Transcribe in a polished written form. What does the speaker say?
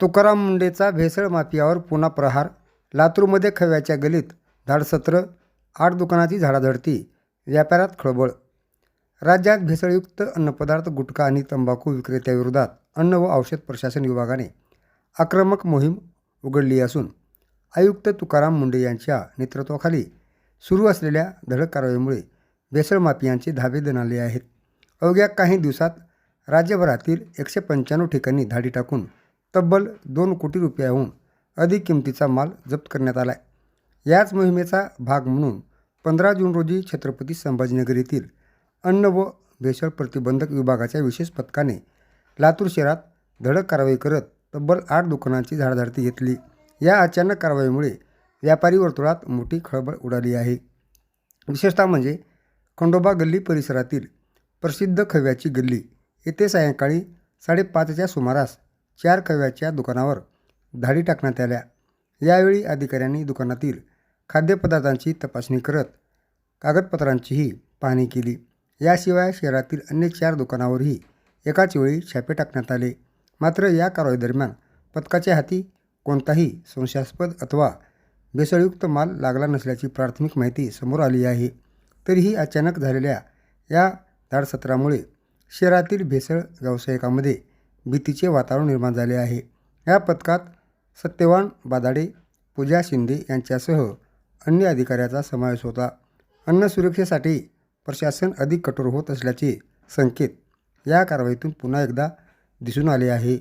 तुकाराम मुंढेचा भेसळ माफियावर पुन्हा प्रहार. लातूरमध्ये खव्याच्या गलीत धाडसत्र, 8 दुकानाची झाडाझडती, व्यापारात खळबळ. राज्यात भेसळयुक्त अन्नपदार्थ, गुटखा आणि तंबाखू विक्रेत्याविरोधात अन्न व औषध प्रशासन विभागाने आक्रमक मोहीम उघडली असून आयुक्त तुकाराम मुंढे यांच्या नेतृत्वाखाली सुरू असलेल्या धडक कारवाईमुळे भेसळ माफियांचे धाबे दणाणले आहेत. अवघ्या काही दिवसात राज्यभरातील 195 ठिकाणी धाडी टाकून तब्बल 2 कोटी रुपयाहून अधिक किमतीचा माल जप्त करण्यात आला. याच मोहिमेचा भाग म्हणून 15 जून रोजी छत्रपती संभाजीनगर येथील अन्न व भेसळ प्रतिबंधक विभागाच्या विशेष पथकाने लातूर शहरात धडक कारवाई करत तब्बल 8 दुकानांची झाडाझडती घेतली. या अचानक कारवाईमुळे व्यापारी वर्तुळात मोठी खळबळ उडाली आहे. विशेषतः म्हणजे खंडोबा गल्ली परिसरातील प्रसिद्ध खव्याची गल्ली येथे सायंकाळी 5:30च्या सुमारास 4 खव्याच्या दुकानावर धाडी टाकण्यात आल्या. यावेळी अधिकाऱ्यांनी दुकानातील खाद्यपदार्थांची तपासणी करत कागदपत्रांचीही पाहणी केली. याशिवाय शहरातील अन्य 4 दुकानावरही एकाच वेळी छापे टाकण्यात आले. मात्र या कारवाईदरम्यान पथकाच्या हाती कोणताही संशयास्पद अथवा भेसळयुक्त माल लागला नसल्याची प्राथमिक माहिती समोर आली आहे. तरीही अचानक झालेल्या या धाडसत्रामुळे शहरातील भेसळ व्यावसायिकांमध्ये भीतीचे वातावरण निर्माण झाले आहे. या पथकात सत्यवान बादाडे, पूजा शिंदे यांच्यासह अन्य अधिकाऱ्याचा समावेश होता. अन्न सुरक्षेसाठी प्रशासन अधिक कठोर होत असल्याचे संकेत या कारवाईतून पुन्हा एकदा दिसून आले आहे.